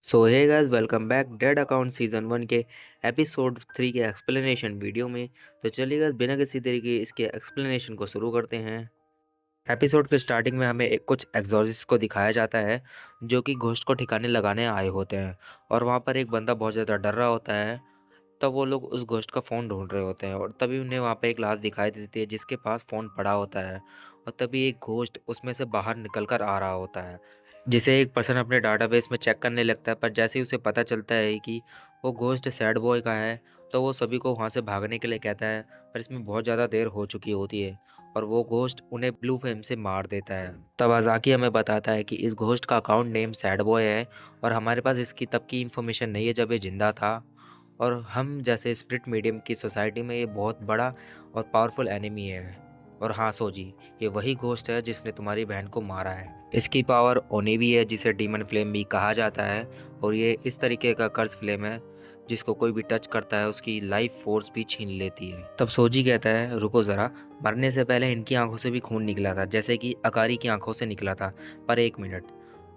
सो hey guys, welcome back dead account season 1 के episode 3 के explanation video में। तो चलिए गाइस, बिना किसी देरी के इसके एक्सप्लेनेशन को शुरू करते हैं। एपिसोड के स्टार्टिंग में हमें कुछ एग्जॉर्सिस्ट को दिखाया जाता है जो कि घोस्ट को ठिकाने लगाने आए होते हैं। और वहाँ पर एक बंदा बहुत ज़्यादा डर रहा होता है। तब वो लोग उस घोस्ट का फ़ोन ढूंढ रहे होते हैं और तभी उन्हें वहाँ पे एक लाश दिखाई देती है जिसके पास फ़ोन पड़ा होता है। और तभी एक घोस्ट उसमें से बाहर निकल कर आ रहा होता है, जिसे एक पर्सन अपने डाटाबेस में चेक करने लगता है। पर जैसे ही उसे पता चलता है कि वो घोस्ट सैड बॉय का है, तो वो सभी को वहाँ से भागने के लिए कहता है। पर इसमें बहुत ज़्यादा देर हो चुकी होती है और वो घोस्ट उन्हें ब्लू फ्लेम से मार देता है। तब अज़ाकी हमें बताता है कि इस घोस्ट का अकाउंट नेम सैड बॉय है और हमारे पास इसकी तब की इन्फॉर्मेशन नहीं है जब ये ज़िंदा था। और हम जैसे स्प्लिट मीडियम की सोसाइटी में ये बहुत बड़ा और पावरफुल एनिमी है। और हाँ सोजी, ये वही घोस्ट है जिसने तुम्हारी बहन को मारा है। इसकी पावर ओनी भी है जिसे डीमन फ्लेम भी कहा जाता है। और ये इस तरीके का कर्स फ्लेम है जिसको कोई भी टच करता है उसकी लाइफ फोर्स भी छीन लेती है। तब सोजी कहता है, रुको ज़रा, मरने से पहले इनकी आंखों से भी खून निकला था जैसे कि अकारी की आंखों से निकला था। पर एक मिनट,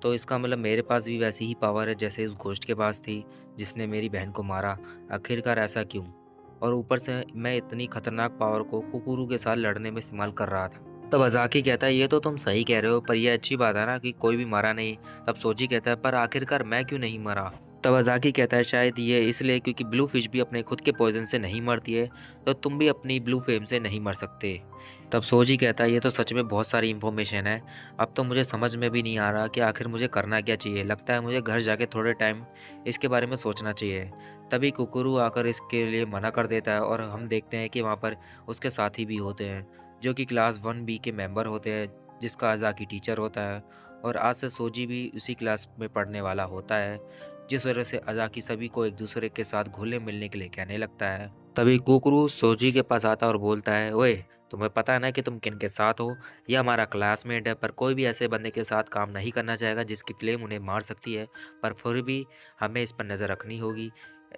तो इसका मतलब मेरे पास भी वैसी ही पावर है जैसे उस घोस्ट के पास थी जिसने मेरी बहन को मारा। आखिरकार ऐसा क्यों? और ऊपर से मैं इतनी खतरनाक पावर को कुकुरू के साथ लड़ने में इस्तेमाल कर रहा था। तब अज़ाकी कहता है, ये तो तुम सही कह रहे हो, पर यह अच्छी बात है ना कि कोई भी मरा नहीं। तब सोजी कहता है, पर आखिरकार मैं क्यों नहीं मरा? तब अज़ाकी कहता है, शायद ये इसलिए क्योंकि ब्लू फिश भी अपने खुद के पॉइजन से नहीं मरती है, तो तुम भी अपनी ब्लू फ्लेम से नहीं मर सकते। तब सोजी कहता है, ये तो सच में बहुत सारी इन्फॉर्मेशन है। अब तो मुझे समझ में भी नहीं आ रहा कि आखिर मुझे करना क्या चाहिए। लगता है मुझे घर जाके थोड़े टाइम इसके बारे में सोचना चाहिए। तभी कुकुरू आकर इसके लिए मना कर देता है और हम देखते हैं कि वहाँ पर उसके साथी भी होते हैं जो कि क्लास 1B के मेंबर होते हैं, जिसका अज़ाकी टीचर होता है। और आज से सोजी भी उसी क्लास में पढ़ने वाला होता है, जिस वजह से अज़ाकी सभी को एक दूसरे के साथ घुलने मिलने के लिए कहने लगता है। तभी कुकरू सोजी के पास आता है और बोलता है, ओए, तुम्हें पता है ना कि तुम किन के साथ हो? यह हमारा क्लासमेट है, पर कोई भी ऐसे बंदे के साथ काम नहीं करना चाहेगा जिसकी फ्लेम उन्हें मार सकती है। पर फिर भी हमें इस पर नज़र रखनी होगी।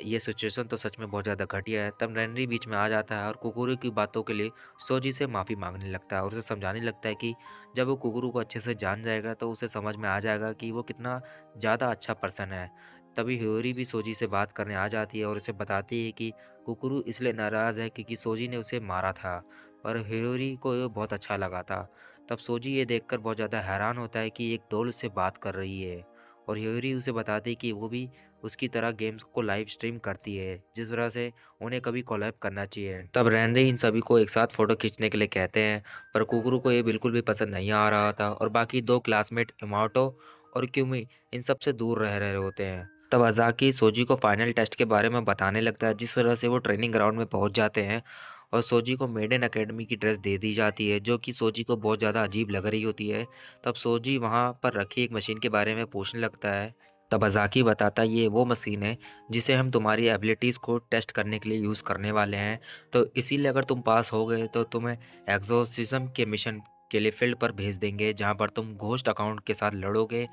ये सिचुएशन तो सच में बहुत ज़्यादा घटिया है। तब रेनरी बीच में आ जाता है और कुकुरू की बातों के लिए सोजी से माफ़ी मांगने लगता है और उसे समझाने लगता है कि जब वो कुकुरू को अच्छे से जान जाएगा तो उसे समझ में आ जाएगा कि वो कितना ज़्यादा अच्छा पर्सन है। तभी ह्योरी भी सोजी से बात करने आ जाती है और उसे बताती है कि कुकुरू इसलिए नाराज़ है क्योंकि सोजी ने उसे मारा था। और ह्योरी को ये बहुत अच्छा लगा था। तब सोजी ये देखकर बहुत ज़्यादा हैरान होता है कि एक डॉल उससे बात कर रही है। और ह्योरी उसे बताती है कि वो भी उसकी तरह गेम्स को लाइव स्ट्रीम करती है, जिस वजह से उन्हें कभी कोलैब करना चाहिए। तब रेनरी इन सभी को एक साथ फ़ोटो खींचने के लिए कहते हैं, पर कुकुरू को ये बिल्कुल भी पसंद नहीं आ रहा था और बाकी दो क्लासमेट इमाटो और क्यूमी इन सब से दूर रह रहे होते हैं। तब अज़ाकी सोजी को फाइनल टेस्ट के बारे में बताने लगता है, जिस वजह से वो ट्रेनिंग ग्राउंड में पहुंच जाते हैं। और सोजी को मेडन एकेडमी की ड्रेस दे दी जाती है जो कि सोजी को बहुत ज़्यादा अजीब लग रही होती है। तब सोजी वहाँ पर रखी एक मशीन के बारे में पूछने लगता है। तब अज़ाकी बताता है, ये वो मशीन है जिसे हम तुम्हारी एबिलिटीज़ को टेस्ट करने के लिए यूज़ करने वाले हैं। तो इसीलिए अगर तुम पास हो गए तो तुम्हें एग्जोसिज्म के मिशन के लिए फील्ड पर भेज देंगे, जहाँ पर तुम घोस्ट अकाउंट के साथ लड़ोगे।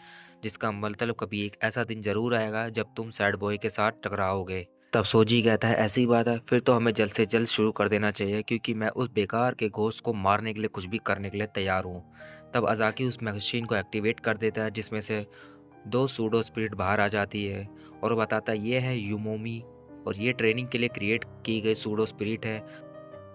जिसका मतलब कभी एक ऐसा दिन ज़रूर आएगा जब तुम सैड बॉय के साथ टकराओगे। तब सोजी कहता है, ऐसी बात है, फिर तो हमें जल्द से जल्द शुरू कर देना चाहिए क्योंकि मैं उस बेकार के घोस्ट को मारने के लिए कुछ भी करने के लिए तैयार हूँ। तब अज़ाकी उस मशीन को एक्टिवेट कर देता है जिसमें से दो सूडो स्पिरिट बाहर आ जाती है और वो बताता है, ये है यूमोमी और ये ट्रेनिंग के लिए क्रिएट की गई सूडो स्पिरिट है।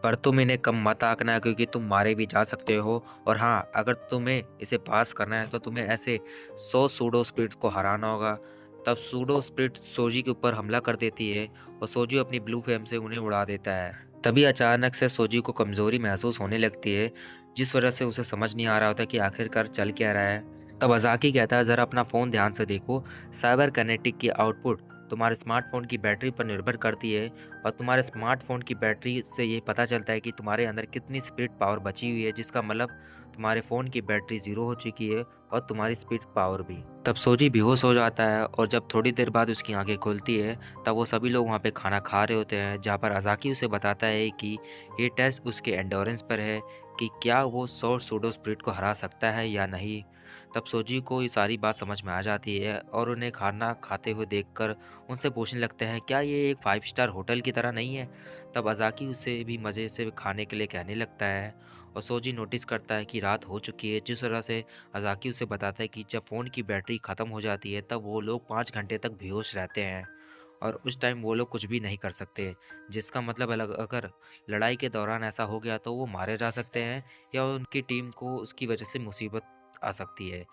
पर तुम इन्हें कम मत आंकना क्योंकि तुम मारे भी जा सकते हो। और हाँ, अगर तुम्हें इसे पास करना है तो तुम्हें ऐसे 100 सूडो स्पिरिट को हराना होगा। तब सूडो स्पिरिट सोजी के ऊपर हमला कर देती है और सोजी अपनी ब्लू फ्लेम से उन्हें उड़ा देता है। तभी अचानक से सोजी को कमजोरी महसूस होने लगती है, जिस वजह से उसे समझ नहीं आ रहा होता कि आखिरकार चल क्या रहा है। तब अज़ाकी कहता है, ज़रा अपना फ़ोन ध्यान से देखो। साइबर कैनेटिक की आउटपुट तुम्हारे स्मार्टफोन की बैटरी पर निर्भर करती है और तुम्हारे स्मार्टफोन की बैटरी से ये पता चलता है कि तुम्हारे अंदर कितनी स्पीड पावर बची हुई है, जिसका मतलब तुम्हारे फ़ोन की बैटरी ज़ीरो हो चुकी है और तुम्हारी स्पीड पावर भी। तब सोजी बेहोश हो जाता है और जब थोड़ी देर बाद उसकी आंखें खुलती है तब वो सभी लोग वहाँ पे खाना खा रहे होते हैं, जहाँ पर अज़ाकी उसे बताता है कि ये टेस्ट उसके एंडोरेंस पर है कि क्या वो 100 सूडो स्पिरिट को हरा सकता है या नहीं। तब सोजी को ये सारी बात समझ में आ जाती है और उन्हें खाना खाते हुए देखकर उनसे पूछने लगते हैं, क्या ये एक 5 स्टार होटल की तरह नहीं है? तब अज़ाकी उसे भी मज़े से खाने के लिए कहने लगता है और सोजी नोटिस करता है कि रात हो चुकी है, जिस वजह से अज़ाकी उसे बताता है कि जब फ़ोन की बैटरी ख़त्म हो जाती है तब वो लोग 5 घंटे तक बेहोश रहते हैं और उस टाइम वो लोग कुछ भी नहीं कर सकते। जिसका मतलब अगर लड़ाई के दौरान ऐसा हो गया तो वो मारे जा सकते हैं या उनकी टीम को उसकी वजह से मुसीबत आ सकती है।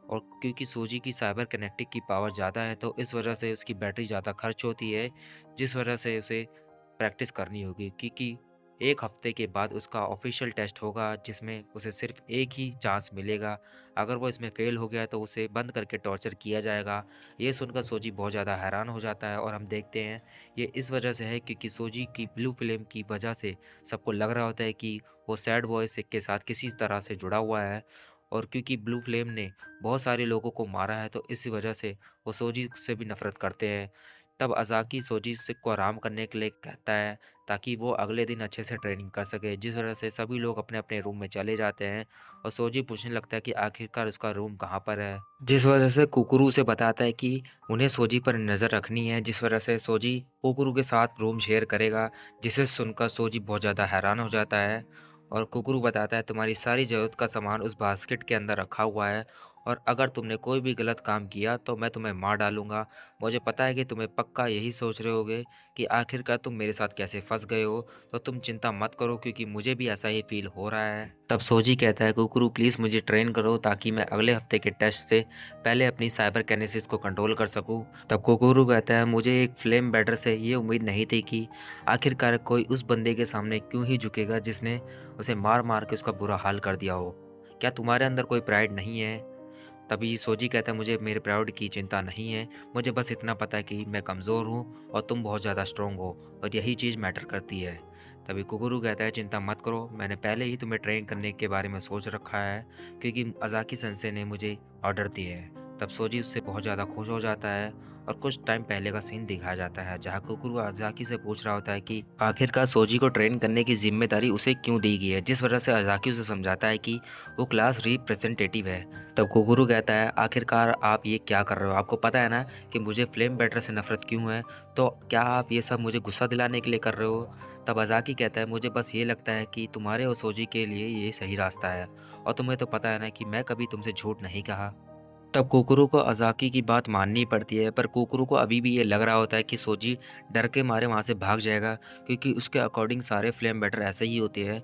और क्योंकि सोजी की साइबर कनेक्टिक की पावर ज़्यादा है तो इस वजह से उसकी बैटरी ज़्यादा खर्च होती है, जिस वजह से उसे प्रैक्टिस करनी होगी, क्योंकि 1 हफ्ते के बाद उसका ऑफिशियल टेस्ट होगा जिसमें उसे सिर्फ एक ही चांस मिलेगा। अगर वो इसमें फेल हो गया तो उसे बंद करके टॉर्चर किया जाएगा। ये सुनकर सोजी बहुत ज़्यादा हैरान हो जाता है और हम देखते हैं ये इस वजह से है क्योंकि सोजी की ब्लू फिल्म की वजह से सबको लग रहा होता है कि वो सैड बॉय के साथ किसी तरह से जुड़ा हुआ है और क्योंकि ब्लू फ्लेम ने बहुत सारे लोगों को मारा है तो इसी वजह से वो सोजी से भी नफरत करते हैं। तब अज़ाकी सोजी से को आराम करने के लिए कहता है ताकि वो अगले दिन अच्छे से ट्रेनिंग कर सके, जिस वजह से सभी लोग अपने अपने रूम में चले जाते हैं और सोजी पूछने लगता है कि आखिरकार उसका रूम कहाँ पर है, जिस वजह से कुकुरू से बताता है कि उन्हें सोजी पर नज़र रखनी है, जिस वजह से सोजी कुकुरू के साथ रूम शेयर करेगा, जिसे सुनकर सोजी बहुत ज़्यादा हैरान हो जाता है और कुकुरू बताता है तुम्हारी सारी ज़रूरत का सामान उस बास्केट के अंदर रखा हुआ है और अगर तुमने कोई भी गलत काम किया तो मैं तुम्हें मार डालूंगा। मुझे पता है कि तुम्हें पक्का यही सोच रहे होगे कि आखिरकार तुम मेरे साथ कैसे फंस गए हो, तो तुम चिंता मत करो क्योंकि मुझे भी ऐसा ही फील हो रहा है। तब सोजी कहता है कुकुरू प्लीज़ मुझे ट्रेन करो ताकि मैं अगले हफ्ते के टेस्ट से पहले अपनी साइबर कैनेसिस को कंट्रोल कर सकूं। तब कुकुरू कहता है मुझे एक फ्लेम बैटर से ये उम्मीद नहीं थी कि आखिरकार कोई उस बंदे के सामने क्यों ही झुकेगा जिसने उसे मार मार के उसका बुरा हाल कर दिया हो। क्या तुम्हारे अंदर कोई प्राइड नहीं है? तभी सोजी कहता है मुझे मेरे प्राउड की चिंता नहीं है, मुझे बस इतना पता है कि मैं कमज़ोर हूँ और तुम बहुत ज़्यादा स्ट्रॉन्ग हो और यही चीज़ मैटर करती है। तभी कुकुरू कहता है चिंता मत करो, मैंने पहले ही तुम्हें ट्रेन करने के बारे में सोच रखा है क्योंकि अज़ाकी सेंसे ने मुझे ऑर्डर दिए हैं। तब सोजी उससे बहुत ज़्यादा खुश हो जाता है और कुछ टाइम पहले का सीन दिखाया जाता है जहाँ कुकुरू अज़ाकी से पूछ रहा होता है कि आखिरकार सोजी को ट्रेन करने की जिम्मेदारी उसे क्यों दी गई है, जिस वजह से अज़ाकी उसे समझाता है कि वो क्लास रिप्रेजेंटेटिव है। तब कुकुरू कहता है आखिरकार आप ये क्या कर रहे हो, आपको पता है ना कि मुझे फ्लेम बैटर से नफरत क्यों है, तो क्या आप ये सब मुझे गुस्सा दिलाने के लिए कर रहे हो? तब अज़ाकी कहता है मुझे बस ये लगता है कि तुम्हारे और सोजी के लिए ये सही रास्ता है और तुम्हें तो पता है ना कि मैं कभी तुमसे झूठ नहीं कहा। तब कुकरू को अज़ाकी की बात माननी पड़ती है, पर कुकरू को अभी भी ये लग रहा होता है कि सोजी डर के मारे वहाँ से भाग जाएगा क्योंकि उसके अकॉर्डिंग सारे फ्लेम बैटर ऐसे ही होते हैं।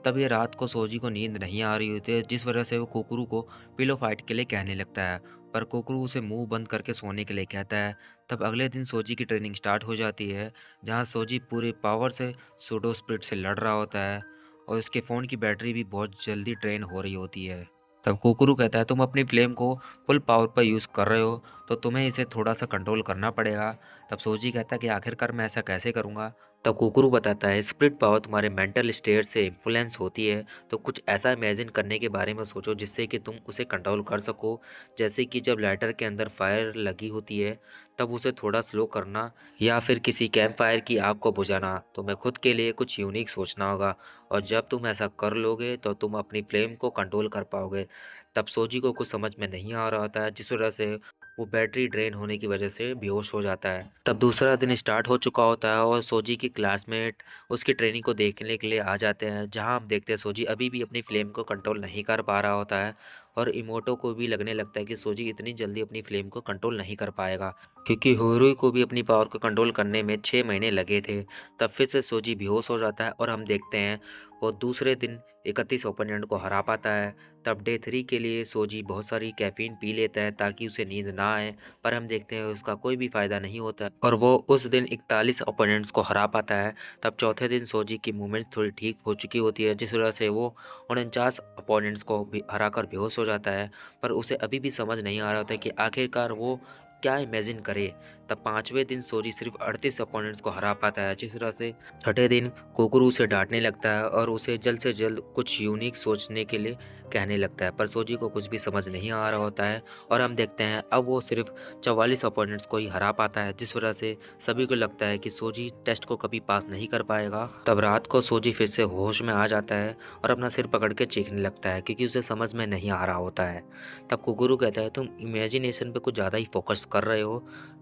तब ये रात को सोजी को नींद नहीं आ रही होती है, जिस वजह से वो कुकरू को पिलो फाइट के लिए कहने लगता है, पर कुकरू उसे मुंह बंद करके सोने के लिए कहता है। तब अगले दिन सोजी की ट्रेनिंग स्टार्ट हो जाती है, जहाँ सोजी पूरे पावर से सूडो स्प्रिट से लड़ रहा होता है और उसके फ़ोन की बैटरी भी बहुत जल्दी ड्रेन हो रही होती है। तब कुकरू कहता है तुम अपनी फ्लेम को फुल पावर पर यूज़ कर रहे हो तो तुम्हें इसे थोड़ा सा कंट्रोल करना पड़ेगा। तब सोजी कहता है कि आखिरकार मैं ऐसा कैसे करूँगा? तब कुकरू बताता है स्पिरिट पावर तुम्हारे मेंटल स्टेट से इन्फ्लुएंस होती है, तो कुछ ऐसा इमेजिन करने के बारे में सोचो जिससे कि तुम उसे कंट्रोल कर सको। जैसे कि जब लाइटर के अंदर फायर लगी होती है तब उसे थोड़ा स्लो करना या फिर किसी कैंप फायर की आग को बुझाना। तुम्हें खुद के लिए कुछ यूनिक सोचना होगा और जब तुम ऐसा कर लोगे तो तुम अपनी फ्लेम को कंट्रोल कर पाओगे। तब सोजी को कुछ समझ में नहीं आ रहा होता है, जिस वजह से वो बैटरी ड्रेन होने की वजह से बेहोश हो जाता है। तब दूसरा दिन स्टार्ट हो चुका होता है और सोजी की क्लासमेट उसकी ट्रेनिंग को देखने के लिए आ जाते हैं, जहां हम देखते हैं सोजी अभी भी अपनी फ्लेम को कंट्रोल नहीं कर पा रहा होता है और इमोटो को भी लगने लगता है कि सोजी इतनी जल्दी अपनी फ्लेम को कंट्रोल नहीं कर पाएगा क्योंकि होरुई को भी अपनी पावर को कंट्रोल करने में 6 महीने लगे थे। तब फिर से सोजी बेहोश हो जाता है और हम देखते हैं वो दूसरे दिन 31 ओपोनेंट को हरा पाता है। तब डे 3 के लिए सोजी बहुत सारी कैफीन पी लेता है ताकि उसे नींद ना आए, पर हम देखते हैं उसका कोई भी फायदा नहीं होता और वो उस दिन 41 ओपोनेंट्स को हरा पाता है। तब चौथे दिन सोजी की मूवमेंट थोड़ी ठीक हो चुकी होती है, जिस वजह से वो 49 ओपोनेंट्स को भी हरा कर बेहोश हो जाता है, पर उसे अभी भी समझ नहीं आ रहा होता है कि आखिरकार वो क्या इमेजिन करे। तब 5वें दिन सोजी सिर्फ 38 अपोनेंट्स को हरा पाता है। जिस तरह से छठे दिन कोकरू उसे डांटने लगता है और उसे जल्द से जल्द कुछ यूनिक सोचने के लिए कहने लगता है, पर सोजी को कुछ भी समझ नहीं आ रहा होता है और हम देखते हैं अब वो सिर्फ 44 अपोनेंट्स को ही हरा पाता है। जिस वजह से सभी को लगता है कि सोजी टेस्ट को कभी पास नहीं कर पाएगा। तब रात को सोजी फिर से होश में आ जाता है और अपना सिर पकड़ के चीखने लगता है क्योंकि उसे समझ में नहीं आ रहा होता है। तब कुगुरु कहता है, तुम इमेजिनेशन पे कुछ ज़्यादा ही फोकस कर रहे हो।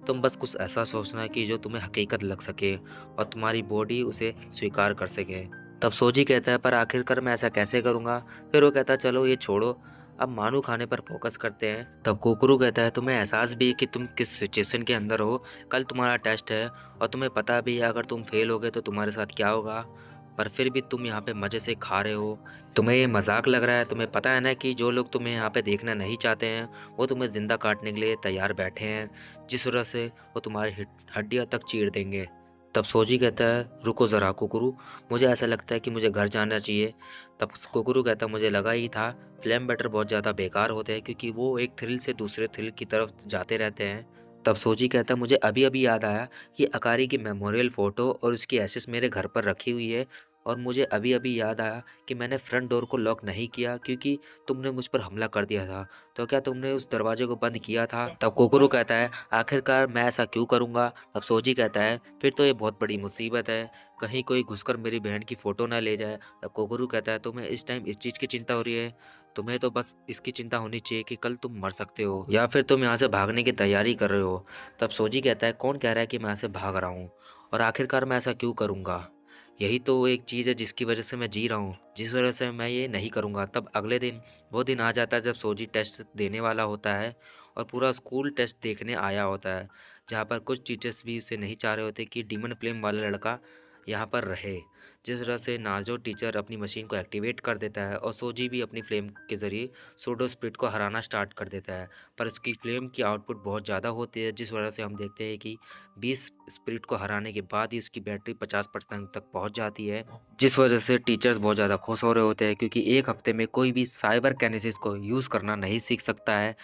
तुम बस कुछ ऐसा सोचना कि जो तुम्हें हकीकत लग सके और तुम्हारी बॉडी उसे स्वीकार कर सके। तब सोजी कहता है, पर आखिरकार मैं ऐसा कैसे करूँगा? फिर वो कहता है, चलो ये छोड़ो, अब मानू खाने पर फोकस करते हैं। तब कुकरू कहता है, तुम्हें एहसास भी है कि तुम किस सिचुएशन के अंदर हो। कल तुम्हारा टेस्ट है और तुम्हें पता भी है अगर तुम फेल हो गए तो तुम्हारे साथ क्या होगा, पर फिर भी तुम यहाँ पे मज़े से खा रहे हो। तुम्हें ये मजाक लग रहा है। तुम्हें पता है ना कि जो लोग तुम्हें यहाँ पे देखना नहीं चाहते हैं वो तुम्हें ज़िंदा काटने के लिए तैयार बैठे हैं, जिस वजह से वो तुम्हारी हड्डियाँ तक चीर देंगे। तब सोजी कहता है, रुको ज़रा कुकरू, मुझे ऐसा लगता है कि मुझे घर जाना चाहिए। तब कुकरू कहता है, मुझे लगा ही था। फ्लेम बैटर बहुत ज़्यादा बेकार होते हैं क्योंकि वो एक थ्रिल से दूसरे थ्रिल की तरफ जाते रहते हैं। तब सोजी कहता है, मुझे अभी अभी याद आया कि अकारी की मेमोरियल फ़ोटो और उसकी एसेस मेरे घर पर रखी हुई है और मुझे अभी अभी याद आया कि मैंने फ्रंट डोर को लॉक नहीं किया क्योंकि तुमने मुझ पर हमला कर दिया था। तो क्या तुमने उस दरवाजे को बंद किया था? तब कोकरू कहता है, आखिरकार मैं ऐसा क्यों करूँगा? तब सोजी कहता है, फिर तो ये बहुत बड़ी मुसीबत है, कहीं कोई घुसकर मेरी बहन की फ़ोटो ना ले जाए। तब कोकरू कहता है, तुम्हें इस टाइम इस चीज़ की चिंता हो रही है? तुम्हें तो बस इसकी चिंता होनी चाहिए कि कल तुम मर सकते हो या फिर तुम यहाँ से भागने की तैयारी कर रहे हो। तब सोजी कहता है, कौन कह रहा है कि मैं यहाँ से भाग रहा हूँ और आखिरकार मैं ऐसा क्यों करूँगा? यही तो एक चीज़ है जिसकी वजह से मैं जी रहा हूँ, जिस वजह से मैं ये नहीं करूँगा। तब अगले दिन वो दिन आ जाता है जब सोजी टेस्ट देने वाला होता है और पूरा स्कूल टेस्ट देखने आया होता है, जहाँ पर कुछ टीचर्स भी उसे नहीं चाह रहे होते कि डीमन फ्लेम वाला लड़का यहाँ पर रहे। जिस वजह से नाजो टीचर अपनी मशीन को एक्टिवेट कर देता है और सोजी भी अपनी फ्लेम के ज़रिए सूडो स्प्रिट को हराना स्टार्ट कर देता है, पर उसकी फ्लेम की आउटपुट बहुत ज़्यादा होती है, जिस वजह से हम देखते हैं कि 20 स्पिरिट को हराने के बाद ही उसकी बैटरी 50% तक पहुंच जाती है। जिस वजह से टीचर्स बहुत ज़्यादा खुश हो रहे होते हैं क्योंकि एक हफ्ते में कोई भी साइबर कैनेसिस को यूज़ करना नहीं सीख सकता है।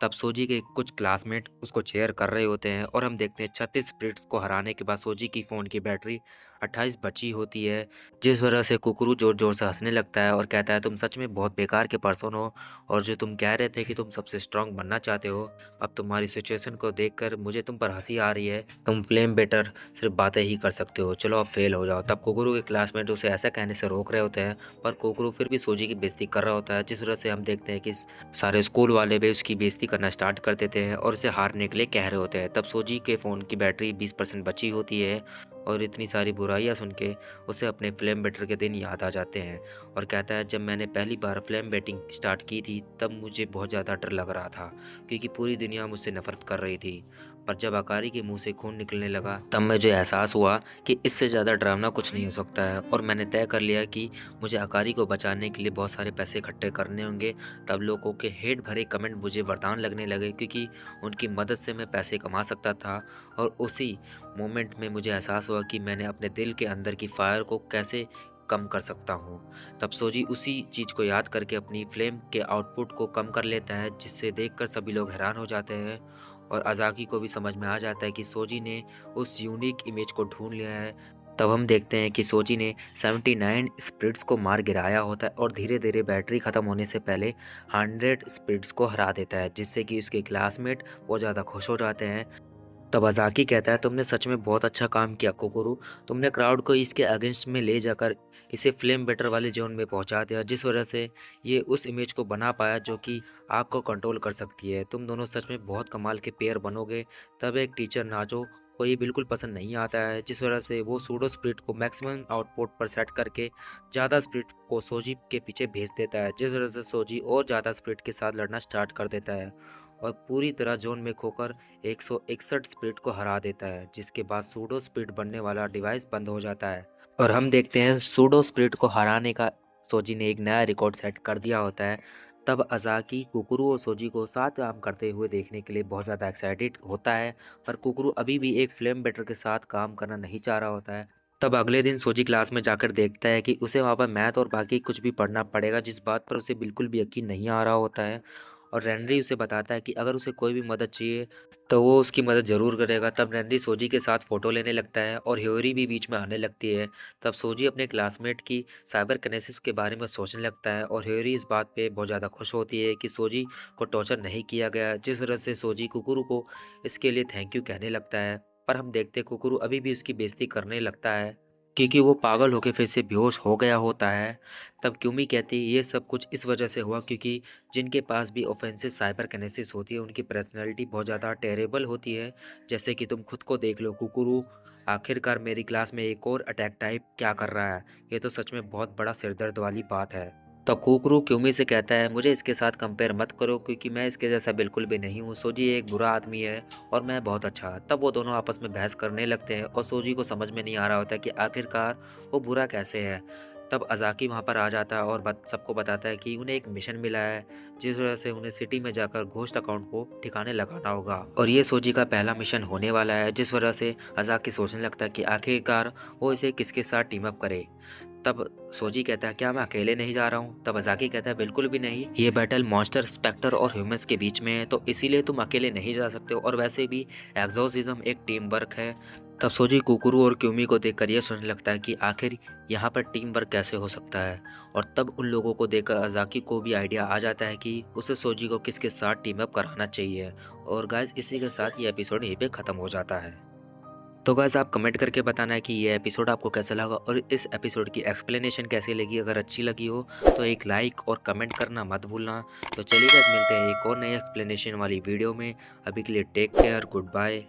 तब सोजी के कुछ क्लासमेट उसको चेयर कर रहे होते हैं और हम देखते हैं 36 स्पिरिट्स को हराने के बाद सोजी की फ़ोन की बैटरी 28 बची होती है, जिस वजह से कुकरू जोर जोर से हंसने लगता है और कहता है, तुम सच में बहुत बेकार के पर्सन हो और जो तुम कह रहे थे कि तुम सबसे स्ट्रांग बनना चाहते हो, अब तुम्हारी सिचुएशन को देखकर मुझे तुम पर हंसी आ रही है। तुम फ्लेम बेटर सिर्फ बातें ही कर सकते हो, चलो अब फेल हो जाओ। तब कुकरू के क्लासमेट उसे ऐसा कहने से रोक रहे होते हैं, पर कुकरू फिर भी सोजी की बेइज्जती कर रहा होता है, जिस वजह से हम देखते हैं कि सारे स्कूल वाले भी उसकी बेइज्जती करना स्टार्ट कर देते हैं और उसे हारने के लिए कह रहे होते हैं। तब सोजी के फ़ोन की बैटरी 20% बची होती है और इतनी सारी बुराइयां सुन के उसे अपने फ्लेम बेटर के दिन याद आ जाते हैं और कहता है, जब मैंने पहली बार फ्लेम बेटिंग स्टार्ट की थी तब मुझे बहुत ज़्यादा डर लग रहा था क्योंकि पूरी दुनिया मुझसे नफरत कर रही थी, पर जब अकारी के मुंह से खून निकलने लगा तब मुझे एहसास हुआ कि इससे ज़्यादा डरावना कुछ नहीं हो सकता है और मैंने तय कर लिया कि मुझे अकारी को बचाने के लिए बहुत सारे पैसे इकट्ठे करने होंगे। तब लोगों के हेट भरे कमेंट मुझे वरदान लगने लगे क्योंकि उनकी मदद से मैं पैसे कमा सकता था और उसी मोमेंट में मुझे एहसास हुआ कि मैंने अपने दिल के अंदर की फायर को कैसे कम कर सकता हूँ। तब सोजी उसी चीज़ को याद करके अपनी फ्लेम के आउटपुट को कम कर लेता है, जिससे देखकर सभी लोग हैरान हो जाते हैं और अज़ाकी को भी समझ में आ जाता है कि सोजी ने उस यूनिक इमेज को ढूंढ लिया है। तब हम देखते हैं कि सोजी ने 79 स्पिरिट्स को मार गिराया होता है और धीरे धीरे बैटरी ख़त्म होने से पहले 100 स्पिरिट्स को हरा देता है, जिससे कि उसके क्लासमेट बहुत ज़्यादा खुश हो जाते हैं। तब अज़ाकी कहता है, तुमने सच में बहुत अच्छा काम किया कोकोरू, तुमने क्राउड को इसके अगेंस्ट में ले जाकर इसे फ्लेम बेटर वाले जोन में पहुंचा दिया, जिस वजह से ये उस इमेज को बना पाया जो कि आग को कंट्रोल कर सकती है। तुम दोनों सच में बहुत कमाल के पेयर बनोगे। तब एक टीचर नाजो को ये बिल्कुल पसंद नहीं आता है, जिस वजह से वो सूडो स्प्रिट को मैक्सिमम आउटपुट पर सेट करके ज़्यादा स्प्रिट को सोजी के पीछे भेज देता है, जिस वजह से सोजी और ज़्यादा स्प्रिट के साथ लड़ना स्टार्ट कर देता है और पूरी तरह जोन में खोकर 161 स्पीड को हरा देता है, जिसके बाद सूडो स्पीड बनने वाला डिवाइस बंद हो जाता है और हम देखते हैं सूडो स्पीड को हराने का सोजी ने एक नया रिकॉर्ड सेट कर दिया होता है। तब अज़ाकी कुकरू और सोजी को साथ काम करते हुए देखने के लिए बहुत ज़्यादा एक्साइटेड होता है, पर कुकरू अभी भी एक फ्लेम बेटर के साथ काम करना नहीं चाह रहा होता है। तब अगले दिन सोजी क्लास में जाकर देखता है कि उसे वहाँ पर मैथ और बाकी कुछ भी पढ़ना पड़ेगा, जिस बात पर उसे बिल्कुल भी यकीन नहीं आ रहा होता है और रेनरी उसे बताता है कि अगर उसे कोई भी मदद चाहिए तो वो उसकी मदद ज़रूर करेगा। तब रेनरी सोजी के साथ फ़ोटो लेने लगता है और ह्योरी भी बीच में आने लगती है। तब सोजी अपने क्लासमेट की साइबर किनेसिस के बारे में सोचने लगता है और ह्योरी इस बात पे बहुत ज़्यादा खुश होती है कि सोजी को टॉर्चर नहीं किया गया, जिस वजह से सोजी कुकुरु को इसके लिए थैंक यू कहने लगता है। पर हम देखते हैं कुकुरु अभी भी उसकी बेइज्जती करने लगता है क्योंकि वो पागल होके फिर से बेहोश हो गया होता है। तब क्यूमी कहती है ये सब कुछ इस वजह से हुआ क्योंकि जिनके पास भी ऑफेंसिव साइबर किनेसिस होती है उनकी पर्सनैलिटी बहुत ज़्यादा टेरेबल होती है। जैसे कि तुम खुद को देख लो कुकुरु, आखिरकार मेरी क्लास में एक और अटैक टाइप क्या कर रहा है? ये तो सच में बहुत बड़ा सिरदर्द वाली बात है। तो कुकरू क्यूमी से कहता है मुझे इसके साथ कंपेयर मत करो क्योंकि मैं इसके जैसा बिल्कुल भी नहीं हूँ। सोजी एक बुरा आदमी है और मैं बहुत अच्छा। तब वो दोनों आपस में बहस करने लगते हैं और सोजी को समझ में नहीं आ रहा होता कि आखिरकार वो बुरा कैसे है। तब अजाकी वहाँ पर आ जाता है और सबको बताता है कि उन्हें एक मिशन मिला है जिस वजह से उन्हें सिटी में जाकर घोस्ट अकाउंट को ठिकाने लगाना होगा और ये सोजी का पहला मिशन होने वाला है, जिस वजह से अजाकी सोचने लगता है कि आखिरकार वो इसे किसके साथ टीम अप करे। तब सोजी कहता है क्या मैं अकेले नहीं जा रहा हूँ? तब अजाकी कहता है बिल्कुल भी नहीं, ये बैटल मॉन्स्टर स्पेक्टर और ह्यूमंस के बीच में है तो इसीलिए तुम अकेले नहीं जा सकते हो और वैसे भी एग्जोसिज्म एक टीम वर्क है। तब सोजी कुकुरु और क्यूमी को देखकर यह सोचने लगता है कि आखिर यहाँ पर टीम वर्क कैसे हो सकता है। और तब उन लोगों को देखकर अजाकी को भी आइडिया आ जाता है कि उसे सोजी को किसके साथ टीम अप कराना चाहिए। और गाइस इसी के साथ ये एपिसोड यहीं पे ख़त्म हो जाता है। तो गाइस आप कमेंट करके बताना है कि ये एपिसोड आपको कैसा लगा और इस एपिसोड की एक्सप्लेनेशन कैसी लगी। अगर अच्छी लगी हो तो एक लाइक और कमेंट करना मत भूलना। तो चलिए गाइस मिलते हैं एक और नई एक्सप्लेनेशन वाली वीडियो में। अभी के लिए टेक केयर, गुड बाय।